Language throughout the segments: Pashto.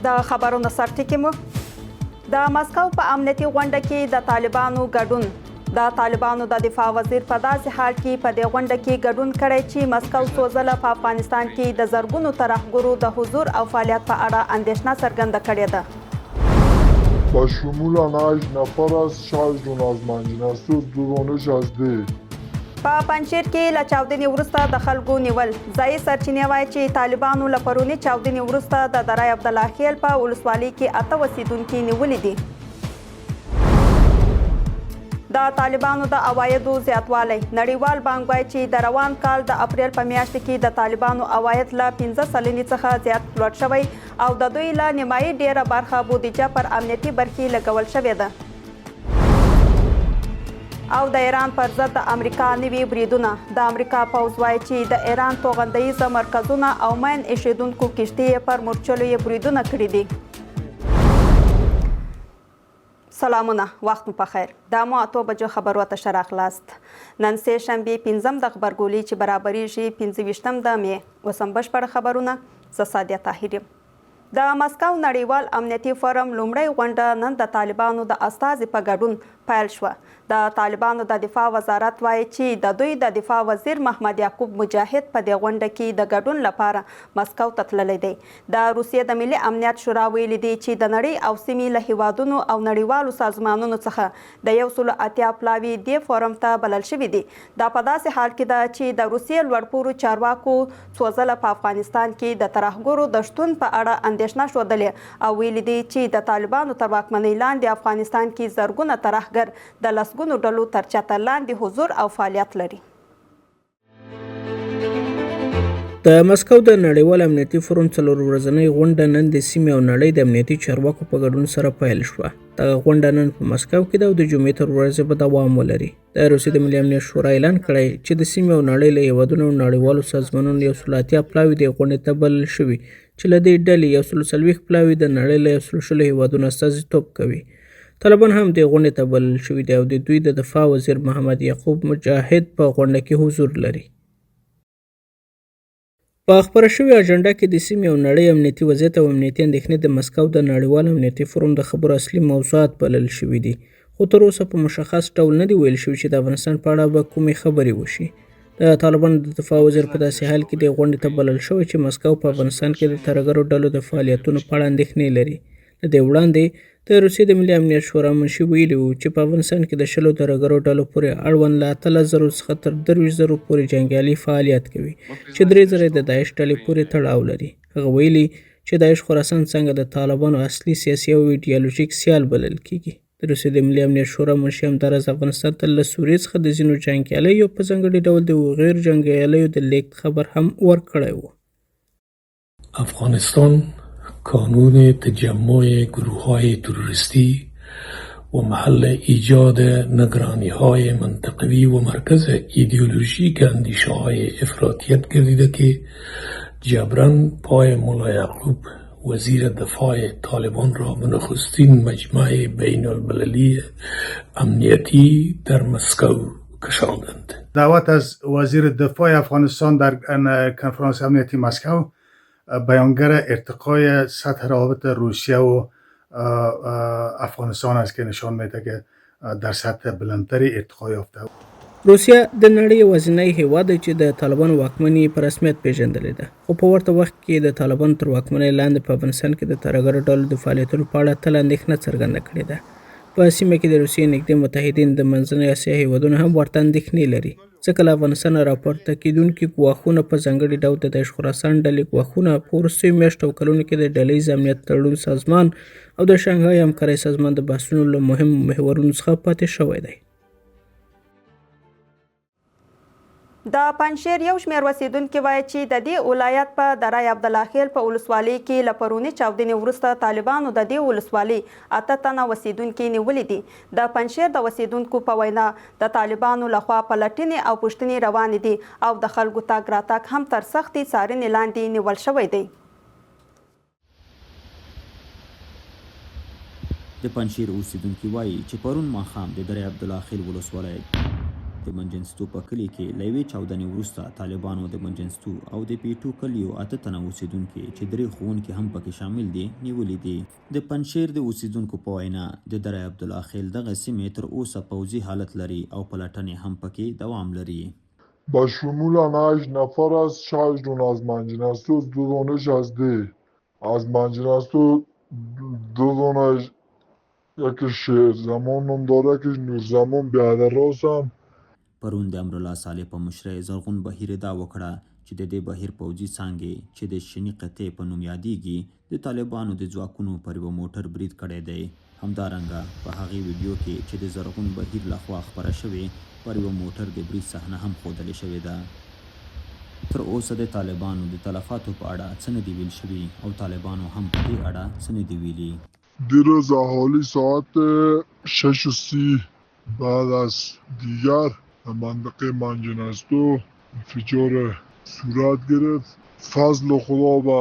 د خبرونو سرټکی مو د مسکو په امنیتي غونډه کې د طالبانو ګډون. د طالبانو د دفاع وزیر په داسې حال کې په دې غونډه کې ګډون کړی چې مسکو سوځله په افغانستان کې د زرګونو ترهګرو د حضور او فعالیت په اړه اندېښنه څرګنده کړې ده. با شمول 8 نفر از شهرشون از منجنسوس دورانش از ده. په پنجشیر کې له چاودنې وروسته د خلکو نیول. ځایي سرچینې وایي چې طالبانو له پروني چاودنې وروسته د دره عبدالله خیل په ولسوالۍ کې 8 اوسیدونکي نیولي دي. د طالبانو د عوایدو زیاتوالی. نړیوال بانک وایي چې د روان کال د اپریل په میاشت کې د طالبانو عواید له 15 سلنې څخه زیات لوړ شوی او د دوی له نیمایي ډیره برخه بودیجه پر امنیتي برخې لګول شوې ده. او د ایران پر ضد د امریکا نوي بریدونه. د امریکا پوځ وایي چې د ایران توغندیز مرکزونه او مین ایښودونکو کشتۍ پر مورچلو یې بریدونه کړي دي. سلامونه، وخت مو پخیر. د مو 8 بجو خبرو ته ښه راغلاست. نن سه شنبه 5 د خبرګولۍ چې برابرېږي 25 د می. اوس هم بشپړ خبرونه. زه سادیه طاهر یم. د مسکو نړیوال امنیتي فورم لومړۍ غونډه نن د طالبانو د استازي په ګډون پیل شوه. د طالبانو د دفاع وزارت وایي چې د دوی د دفاع وزیر محمد یعقوب مجاهد په دې غونډه کې د ګډون لپاره مسکو ته تللی دی. د روسیې د ملي امنیت شورا ویلي دی چې د نړۍ او سیمې له هیوادونو او نړیوالو سازمانونو څخه د 180 پلاوي دې فورم ته بلل شوي دي. دا په داسې حال کې ده چې د روسیې لوړپوړو چارواکو سوځله په افغانستان کې د ترهګرو د شتون په اړه اندېښنه ښودلې او ویلي دي چې د طالبانو تر واکمنۍ لاندې افغانستان کې زرګونه ترهګر د لسګونو ډلو تر چتر لاندې حضور او فعالیت لري. د مسکو د نړیوال امنیتي فورم 4 ورځنۍ غونډه نن د سیمې او نړۍ د امنیتي چارواکو په ګډون سره پیل شوه. دغه غونډه نن په مسکو کې ده او د جمعې تر ورځې به دوام ولري. د روسیې د ملي امنیت شورا اعلان کړی چې د سیمې او نړۍ له هیوادونو او نړیوالو سازمانونو 180 پلاوي د غونډې ته بلل شوي چې له دې ډلې 140 پلاوي د نړۍ له 140 هیوادونو استازیتوب کوي. طالبان هم د غونډې ته بلل شوي دي او د دوی د دفاع وزیر محمد یعقوب مجاهد په غونډه کې حضور لري. په خبره شوې اجنډا کې د سیمې او نړۍ امنیتي وضعیت او امنیتي اندېښنې د مسکو د نړیوال امنیتي فورم د خبرو اصلي موضوعات بلل شوي دي، خو تر اوسه په مشخص ډول نه دی ویل شوي چې د افغانستان په اړه به کومې خبرې وشي. د طالبانو د دفاع وزیر په داسې حال کې د غونډې ته بلل شوی چې مسکو په افغانستان کې د ترهګرو ډلو د فعالیتونو په اړه اندېښنې لري. له دې وړاندې د روسیې د ملي امنیت شورا منشي ویلي وو چې په افغانستان کې د 10 ترهګرو ډلو پورې اړوند له 18,000 څخه تر 23,000 پورې جنګیالي فعالیت کوي چې 3,000 د داعش ډلې پورې تړاو لري. هغه ویلي چې داعش خراسان څنګه د طالبانو اصلي سیاسي او ایډیالوژیک سیال بلل کیږي. د روسیې د ملي امنیت شورا منشي همداراز افغانستان ته له سوریې څخه د ځینو جنګیالیو په ځانګړي ډول د غیر جنګیالیو د لیږد خبر هم ورکړی و. افغانستان کانون تجمع گروه‌های تروریستی و محل ایجاد نگرانی‌های منطقوی و مرکز ایدئولوژیک اندیشه‌های افراطیت گردیده که جبراً پای ملا یعقوب وزیر دفاع طالبان را به نخستین مجمع بین المللی امنیتی در مسکو کشاندند. دعوت از وزیر دفاع افغانستان در کنفرانس امنیتی مسکو بیانگر ارتقای سطح روابط روسیه و افغانستان است که نشان میده که در سطح بلندتری ارتقا یافته. روسیه د نړۍ یوازینی هیواد دی چې د طالبانو واکمني په رسمیت پیژندلې ده، خو په ورته وخت کې د طالبانو تر واکمنۍ لاندې په افغانستان کې د ترهګرو ډلو د فعالیتونو په اړه تل اندېښنه څرګنده کړې ده. په سیمه کې د روسیې نږدې متحدین د منځنۍ اسیا هیوادونه هم ورته اندېښنې لري، ځکه له افغانستان راپورته کېدونکي ګواښونه په ځانګړي ډول د داعش خراسان ډلې ګواښونه په وروستیو میاشتو او کلونو کې د ډلهییز امنیت تړون سازمان او د شانګهای همکارۍ سازمان د بحثونو له مهمو محورونو څخه پاتې شوی دی. د پنجشیر یو شمېر اوسیدونکي وایي چې د دې ولایت په دره عبدالله خیل په ولسوالۍ کې له پروني چاودنې وروسته طالبانو د دې ولسوالۍ 8 تنه اوسیدونکي نیولي دي. د پنجشیر د اوسیدونکو په وینا د طالبانو لخوا پلټنې او پوښتنې روانې دي او د خلکو تګ راتګ هم تر سختې څارنې لاندې نیول شوی دی. د پنجشیر اوسیدونکي وایي چې پرون ماښام د دره عبدالله خیل ولسوالۍ د منجنستو په کلي کې له یوې چاودنې وروسته طالبانو د منجنستو او د پیټو کلیو 8 تنه اوسیدونکي چې 3 ښوونکي هم پکې شامل دي نیولي دي. د پنجشیر د اوسیدونکو په وینا د دره عبدالله خیل دغه سیمې تر اوسه پوځي حالت لري او پلټنې هم پکې دوام لري. با شمول 8 نفر از 6 دون از منجنستو دونش از دی از منجنستو دونش یکیش زمان نم داره یکیش نور زمان بیاده راست هم. پرون د امرالله صالح په مشرۍ زرغون بهیر دا وکړه چې د دې بهیر پوځي څانګې چې د شنی قطعې په نوم یادېږي د طالبانو د ځواکونو پر یوه موټر برید کړی دی. همدارنګه په هغې ویډیو کې چې د زرغون بهیر لخوا خپره شوې پر یوه موټر د برید صحنه هم ښودلې شوې ده. تر اوسه د طالبانو د تلفاتو په اړه څه نه دي ویل شوي او طالبانو هم په دې اړه څه نه دي ویلي. دیروز اهالی ساعت 6:30 بعد از دیگر منطقه منجنستو انفجار صورت گرفت. فضل خدا و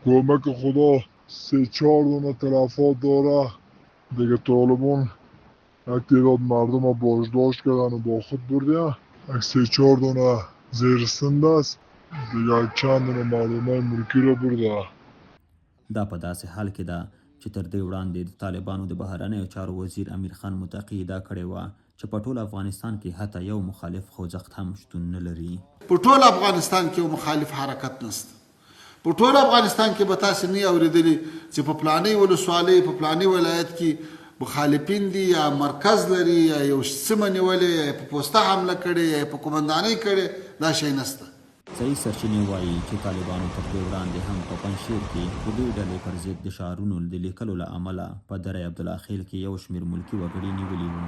کمک خدا 3-4 دونه تلفات داره. دیگه طالبان یک تعداد مردم رو بازداشت کردن و با خود بردن. یک 3-4 دونه زیرستند است. دیگه چند دونه مردم های ملکی رو بردن. دا په داسې حال کې ده چې تر دې وړاندې د طالبانو د بهرنیو چارو وزیر امیر خان متقي دا کړې وه چې په ټول افغانستان کې حتی یو مخالف خوځښت هم شتون نه لري. په ټول افغانستان کې یو مخالف حرکت نشته. په ټول افغانستان کې به تاسې نه اورېدلي چې په فلانۍ ولسوالۍ په فلاني ولایت کې مخالفین دي یا مرکز لري یا یو سیمه نیولې یا په پوسته حمله کړې یا په قومندانۍ کړې. دا شی نشته. صحیح سرچینې وایي چې طالبانو تر دې وړاندې هم په پنجشیر کې د دې ډلې پر ضد د شعارونو د لیکلو له امله په دره عبدالله خیل کې یو شمېر ملکي وګړي نیولي وو.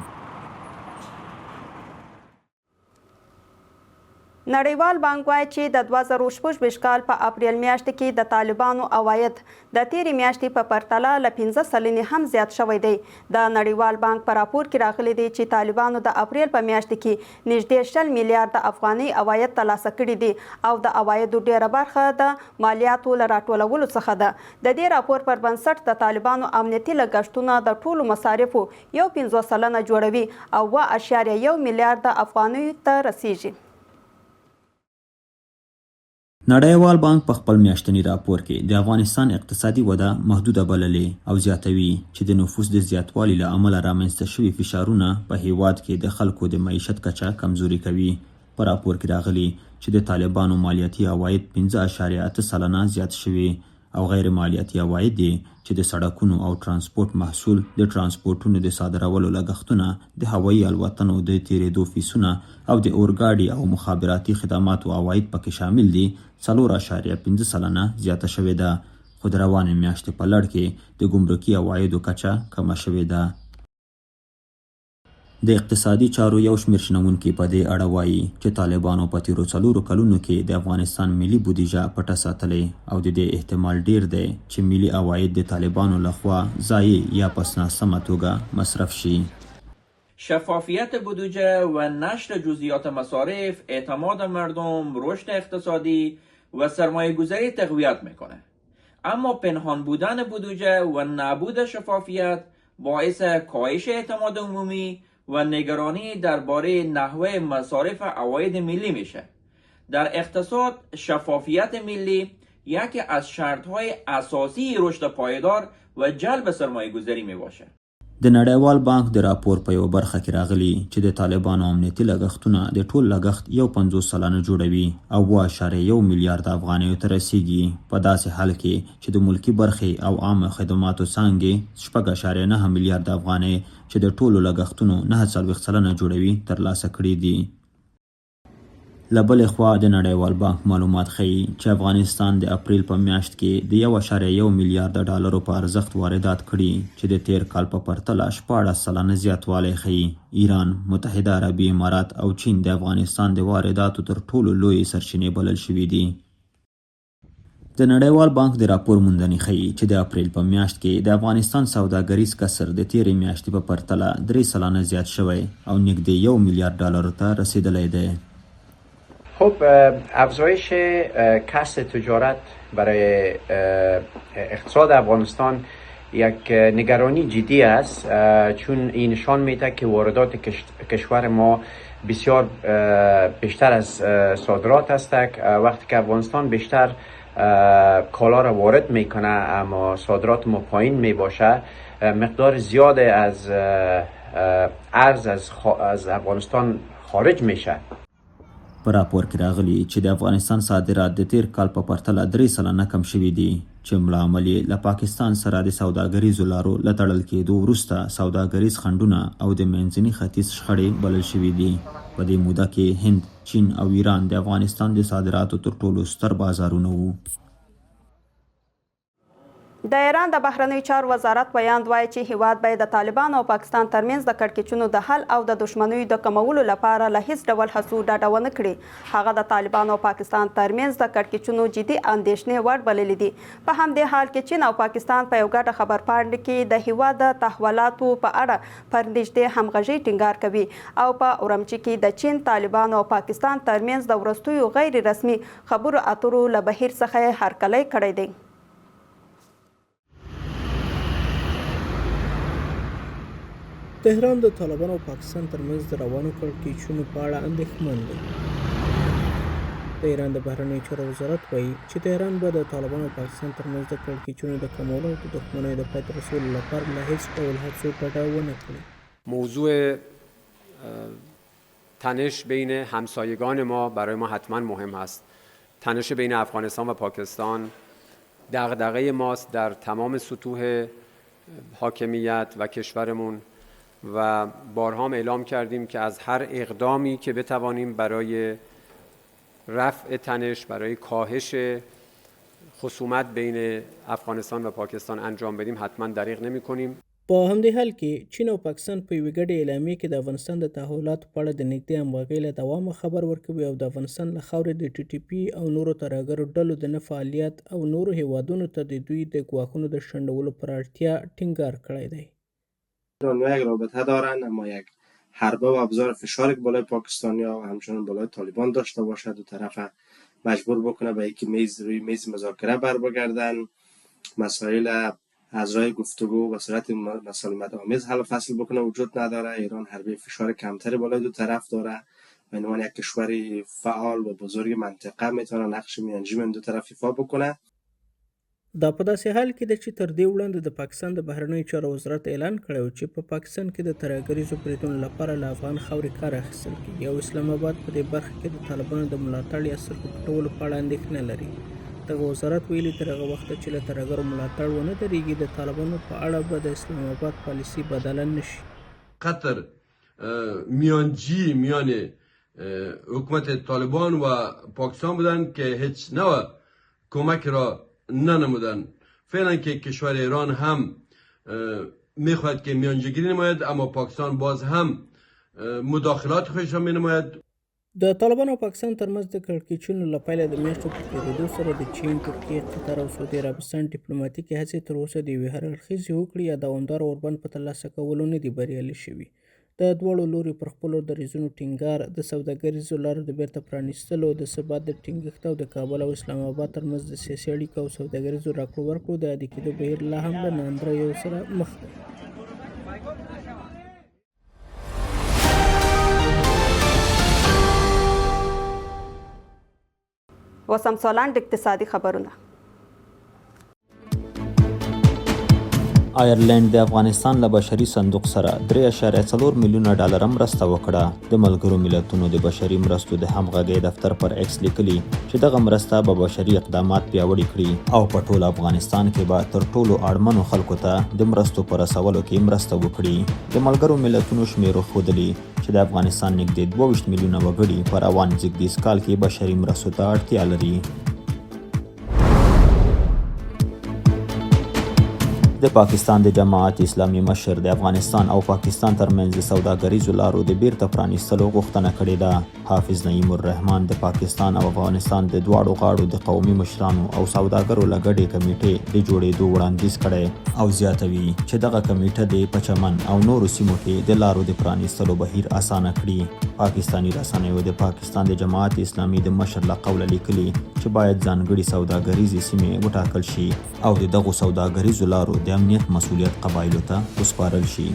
نړیوال بانک وایي چې د 2016 کال په اپریل میاشت کې د طالبانو عواید د تیرې میاشتې په پرتله له 15 سلنې هم زیات شوی دی. د نړیوال بانک په راپور کې راغلی دی چې طالبانو د اپریل په میاشت کې نږدې 10 میلیارډ افغاني عواید ترلاسه کړي دي او د عوایدو ډیره برخه د مالیاتو له راټولولو څخه ده. د دې راپور پر بنسټ د طالبانو امنیتي لګښتونه د ټولو مصارفو 50% جوړوي او 1.1 میلیارډ افغانیو ته رسیږي. نړیوال بانک په خپل میاشتني راپور کې د افغانستان اقتصادي وده محدوده بللې او زیاتوي چې د نفوس د زیاتوالي له امله رامنځته شوي فشارونه په هیواد کې د خلکو د معیشت کچه کمزوري کوي. په راپور کې راغلي چې د طالبانو مالیاتي عواید 15.8% زیات شوي او غیر مالیاتي عواید دي چې د سړکونو او ترانسپورت محصول د ترانسپورتونو د صادرولو لګښتونه د هوایي الوتنو د تیریدو فیسونه او د اورګاډي او مخابراتي خدماتو عواید پکې شامل دي 4.5% زیاته شوې ده. خو د روانې میاشتې په لړ کې د ګمرکي عوایدو کچه کمه شوې ده. د اقتصادي چارو یو شمېر شنونکي په دې اړه وایي چې طالبانو په تیرو 4 کلونو کې د افغانستان ملي بودیجه پټه ساتلې او د دې احتمال ډیر دی چې ملي عواید د طالبانو لخوا ضایع یا په ناسمه توګه مصرف شي. شفافیت بودجه و نشر جزئیات مصارف اعتماد مردم، رشد اقتصادی و سرمایه گذاری تقویت میکنه. اما پنهان بودن بودجه و نبود شفافیت باعث کاهش اعتماد عمومی و نگرانی درباره نحوه مصارف عواید ملی میشه. در اقتصاد شفافیت ملی یکی از شرطهای اساسی رشد پایدار و جلب سرمایه گذاری می باشه. د نړیوال بانک د راپور په یو برخه کې راغلی چې د طالبانو امنیتي لګښتونه د ټول لګښت 50% جوړوي او 1.1 میلیارډ افغانیو ته رسیږي. په داسې حال کې چې د ملکی برخې او عامه خدماتو څانګې 4.9 میلیارډ افغانۍ چې د ټولو لګښتونو 9% جوړوي ترلاسه کړي دي. لبلې خوا د نړیوال بانک معلومات ښیي چې افغانستان د اپریل په میاشت کې د 1.1 میلیارډ ډالرو په ارزښت واردات کړي چې د تیر کال په پرتله 14% زیاتوالی ښیي. ایران، متحده عربي امارات او چین د افغانستان د وارداتو تر ټولو لوی سرچینې بلل شوي دي. د نړیوال بانک د راپور موندنې ښیي چې د اپریل په میاشت کې د افغانستان سوداګریز کسر د تیرې میاشتې په پرتله 3% زیات شوی او نږدې 1 میلیارډ ډالرو ته رسیدلی دی. خب افزایش کسر تجارت برای اقتصاد افغانستان یک نگرانی جدی است چون این نشان میده که واردات کشور ما بسیار بیشتر از صادرات است. وقتی که افغانستان بیشتر کالا را وارد میکنه اما صادرات ما پایین میباشه، مقدار زیاد از ارز از افغانستان خارج میشه. په راپور کې راغلي چې د افغانستان صادرات د تیر کال په پرتله 3 سلنه کم شوي دي، چې مړه عمل یې له پاکستان سره د سوداګریزو لارو له تړل کېدو وروسته سوداګریز خنډونه او د منځني ختیځ شخړې بلل شوي دي. په دې موده کې هند، چین او ایران د افغانستان د صادراتو تر ټولو ستر بازارونه وو. د ایران د بهرنیو چارو وزارت بیان وایي چې هیواد باید د طالبانو او پاکستان ترمنځ د کړکېچونو د حل او د دښمنیو د کمولو لپاره له هیڅ ډول هڅو ډډه ونه کړي. هغه د طالبانو او پاکستان ترمنځ د کړکېچونو جدي اندېښنې وړ بللې دي. په همدې حال کې چین او پاکستان په یو ګډه خبرپاڼه کې د هیواد د تحولاتو په اړه پر نږدې همغږي ټینګار کوي او په اورمچي کې د چین، طالبانو او پاکستان ترمنځ د وروستیو غیر رسمي خبرو اترو له بهیر څخه هرکلی کړی دی. تهران د طالبانو او پاکستان ترمنځ د روانو کړکېچونو په اړه اندېښمن دی. د ایران د بهرنیو چارو وزارت وایي چې تهران به د طالبانو او پاکستان ترمنځ د کړکېچونو د کمولو او د دښمنیو د پای ته رسولو لپاره له هیڅ ډول هڅو ډډه ونه کړي. موضوع تنش بین همسایگان ما برای ما حتما مهم است. تنش بین افغانستان و پاکستان دغدغه ماست در تمام سطوح حاکمیت و کشورمون و بارها اعلام کردیم که از هر اقدامی که بتوانیم برای رفع تنش، برای کاهش خصومت بین افغانستان و پاکستان انجام بدیم حتما دریغ نمی کنیم. په همدې حال کې چین او پاکستان په یوې ګډې اعلامیې کې د افغانستان د تحولاتو په اړه د نږدې همغږۍ له دوامه خبر ورکوي او د افغانستان له خاورې د ټي ټي پي او نورو ترهګرو ډلو د نه فعالیت او نورو هیوادونو ته د دوی د ګواښونو د شنډولو پر اړتیا ټینګار کړی دی. ایرانی‌ها یک رابطه دارند اما یک حربه و ابزار فشار بالای پاکستانی‌ها و همچنان بالای طالبان داشته باشد، دو طرف مجبور بکنه به اینکه روی میز مذاکره بر بگردن، مسائل از راه گفتگو و صورت مسالمت آمیز حل و فصل بکنه وجود نداره. ایران حربه فشار کمتری بالای دو طرف داره و عنوان یک کشور فعال و بزرگ منطقه میتونه نقش میانجی دو طرف ایفا بکنه. دا په داسې حال کې ده چې تر دې وړاندې د پاکستان د بهرنیو چارو وزارت اعلان کړی و چې په پاکستان کې د ترهګریزو بریدونو لپاره له افغان خاورې کار اخیستل کېږي او اسلام آباد په دې برخه کې د طالبانو د ملاتړ یا سترګو پټولو په اړه اندېښنه لري. دغه وزارت ویلي تر هغه وخته چې له ترهګرو ملاتړ ونه درېږي د طالبانو په اړه به د اسلام آباد پالیسي بدله نشي. قطر میانجی میان حکومت طالبان و پاکستان بودن که هیچ نوع کمک را ننمودن. فعلا که کشور ایران هم میخواهد که میانجیگیری نماید اما پاکستان باز هم مداخلات خودش را مینماید. د طالبانو او پاکستان ترمنځ د کړکېچونو له پیله د میاشتو په تېرېدو سره د چین، ترکیې، قطر او سعودي عربستان ډیپلوماتیکې هڅې تر اوسه د یوې هراړخیزې هوکړې یا دوامداره اوربند په ترلاسه کولو نه دي بریالي شوي. د دواړو لوري پر خپلو دریځونو ټینګار، د سوداګریزو لارو د بیرته پرانیستلو، د ثبات د ټینګښت او د کابل او اسلام آباد ترمنځ د سیاسي اړیکو او سوداګریزو راکړو ورکړو د عادي کېدو بهیر لا هم له ناندریو سره مخ دی. اوس هم سالنډ اقتصادي خبرونه. آیرلند د افغانستان له بشري صندوق سره 3.4 میلیونه ډالر مرسته وکړه. د ملګرو ملتونو د بشري مرستو د همغږۍ دفتر پر ایکس لیکلي چې دغه مرسته به بشري اقدامات پیاوړي کړي او په ټول افغانستان کې به تر ټولو اړمنو خلکو ته د مرستو په رسولو کې مرسته وکړي. د ملګرو ملتونو شمیرو ښودلي چې د افغانستان نږدې 22 میلیونه وګړي په روان زیږدیز کال کې بشري مرستو ته اړتیا لري. د پاکستان د جماعت اسلامي مشر د افغانستان او پاکستان ترمنځ د سوداګریزو لارو د بیرته پرانیستلو غوښتنه کړې ده. حافظ نعیم الرحمن د پاکستان او افغانستان د دواړو غاړو د قومي مشرانو او سوداګرو له ګډې کمیټې د جوړېدو وړاندیز کړی او زیاتوي چې دغه کمیټه د پچمن او نورو سیمو کې د لارو د پرانیستلو بهیر اسانه کړي. پاکستاني رسنیو د پاکستان د جماعت اسلامي د مشر له قوله لیکلي چې باید ځانګړي سوداګریزې سیمې وټاکل شي او د دغو سوداګریزو لارو د امنیت مسؤلیت قبایلو ته وسپارل شي.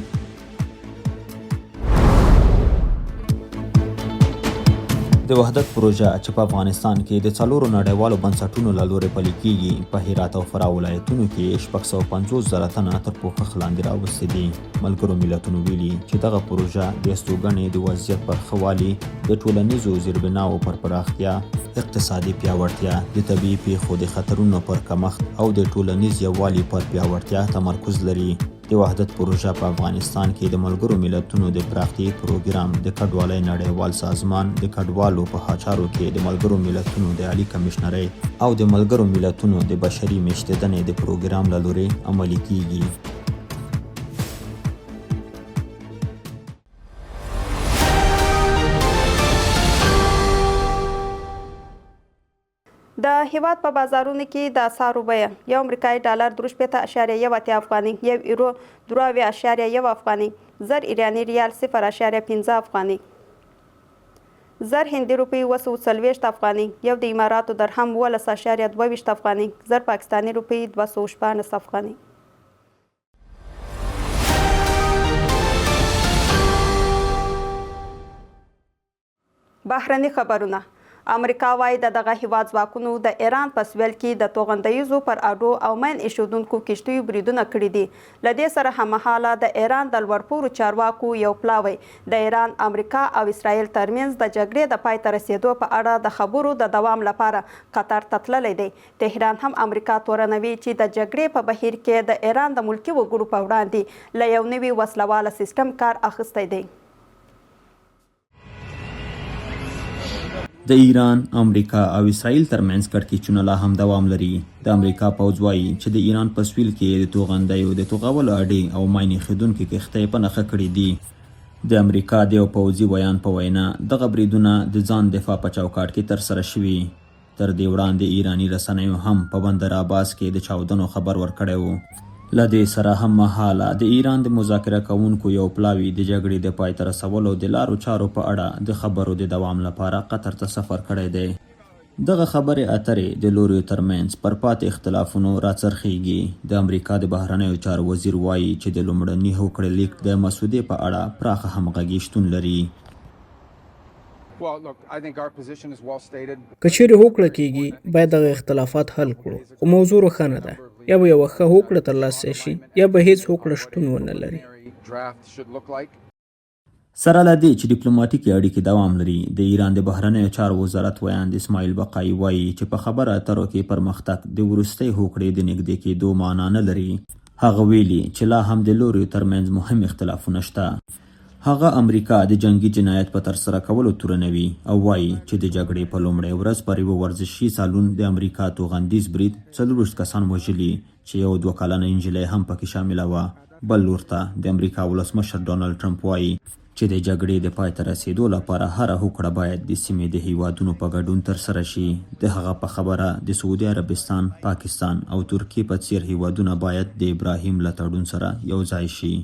د وحدت پروژه چې په افغانستان کې د څلورو نړیوالو بنسټونو له لورې پلي کیږي په هرات او فراه ولایتونو کې 650,000 تنه تر پوښښ لاندې راوستي دي. ملګرو ملتونو ویلي چې دغه پروژه د استوګنې د وضعیت پر ښه والي، د ټولنیزو زیربناوو پر پراختیا، اقتصادي پیاوړتیا، د طبیعي پیښو د خطرونو پر کمښت او د ټولنیز یووالي پر پیاوړتیا تمرکز لري. د وحدت پروژه په افغانستان کې د ملګرو ملتونو د پراختیايي پروګرام، د کډوالۍ نړیوال سازمان، د کډوالو په چارو کې د ملګرو ملتونو د عالی کمشنرۍ او د ملګرو ملتونو د بشري میشتېدنې د پروګرام له لورې عملي کیږي. د هیواد په بازارونو کې د اسعارو بیه یو امریکایي ډالر 3.1 افغاني، یو یورو 2.1 افغاني، زر ایراني ریال 0.5 افغاني، زر هندي روپی 240 افغاني، یو د اماراتو درهم 12.22 افغاني، زر پاکستاني روپی 214 افغاني. بهرني خبرونه. امریکا وايي د دغه هیواد ځواکونو د ایران په سویل کې د توغندیزو پر اډو او مین ایښودونکو کښتیو بریدونه کړي دي. له دې سره هممهاله د ایران د لوړپوړو چارواکو یو پلاوی د ایران، امریکا او اسرائیل ترمنځ د جګړې د پای ته رسیدو په اړه د خبرو د دوام لپاره قطر ته تللی دی. تهران هم امریکا تورنوي چې د جګړې په بهیر کې د ایران د ملکي وګړو په وړاندې له یو نوي وسلواله سیستم کار اخیستی دی. د ایران، امریکا او اسرائیل ترمنځ کړکېچونه لا هم دوام لري. د امریکا پوځ وایي چې د ایران په سویل کې د توغندیو د توغولو اډې او ماین ایښودونکي کښتۍ په نښه کړي دي. د امریکا د یو پوځي ویان په وینا دغه بریدونه د ځان دفاع په چوکاټ کې ترسره شوي. تر دې وړاندې ایراني رسنیو هم په بندر عباس کې د چاودنو خبر ورکړی و. له دې سره هم مهاله د ایران د مذاکره کوونکو یو پلاوی د جګړې د پای ته رسولو د لارو چارو په اړه د خبرو د دوام لپاره قطر ته سفر کړی دی. دغه خبرې اترې د لوریو ترمنځ پر پاتې اختلافونو راڅرخیږي. د امریکا د بهرنیو چارو وزیر وایي چې د لومړني هوکړې لیک د مسودې په اړه پراخه همغږي شتون لري. که چیرې هوکړه کیږي باید دغه اختلافات حل کړو، خو موضوع روښانه ده. یا به یوه ښه هوکړه ترلاسه شي یا به هیڅ هوکړه شتون ونه لري. سره له دې چې ډیپلوماټیکې اړیکې دوام لري، د ایران د بهرنیو چارو وزارت ویاند اسماعیل بقایي وایي چې په خبرو اترو کې پرمختګ د وروستۍ هوکړې د نږدې کېدو معنا نه لري. هغه ویلي چې لا هم د لوریو ترمنځ مهم اختلافونه شته. هغه امریکا د جنگي جنایت په ترسره کولو تورنوي او وایي چې د جګړې په لومړۍ ورځ پر یوه ورزشي سالون د امریکا توغندیز برید 40 کسان وژلي چې یو 2 کلنه نجلۍ هم پکې شامله وه. بل لور ته د امریکا ولسمشر ډانلډ ټرمپ وایي چې د جګړې د پای ته رسیدو لپاره هره هوکړه باید د سیمې د هیوادونو په ګډون ترسره شي. د هغه په خبره د سعودي عربستان، پاکستان او ترکیې په څیر هیوادونه باید د ابراهیم له تړون سره یو ځای شي.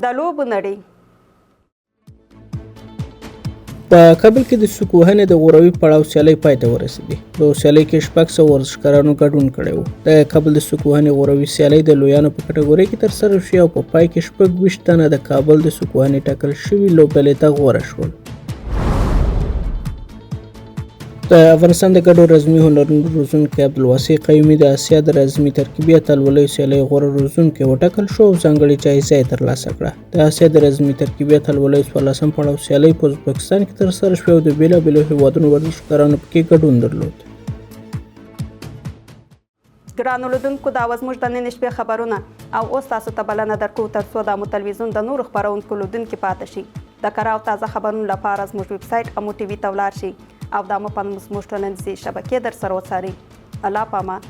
د لوبو نړۍ. په کابل کې د سکوهنې د غوروي پړاو سیالۍ پای ته ورسېدې. په سیالۍ کې 600 ورزشکارانو ګډون کړی و. د کابل د سکوهنې غوروي سیالۍ د لویانو په کټګورۍ کې ترسره شوې او په پای کې 26 تنه د کابل د سکوهنې ټاکل شوي لوبډلې ته غوره شول. د افغانستان د ګډو رزمي هنرونو روزونکی عبدالواسع قیومي د اسیا د رزمي ترکیبي اتلولیو سیالۍ غوره روزونکی وټاکل شو او ځانګړې جایزه یې ترلاسه کړه. د اسیا د رزمي ترکیبي اتلولیو 14 پړاو سیالۍ په ازبکستان کې ترسره شوې او د بېلابېلو هیوادونو ورزشکارانو پکې ګډون درلود. ګرانو لیدونکو، دا وه زموږ د نن شپې خبرونه او اوس تاسو ته بلنه درکوو تر څو د مو تلویزیون د نورو خپرونکو لیدونکي پاتې شي. د کره او تازه خبرونو لپاره زموږ ویب سایټ امو ټي وي ته ولاړ شي او دا مو په زموږ ټولنیزې شبکې در سره وڅارئ. الله پامان.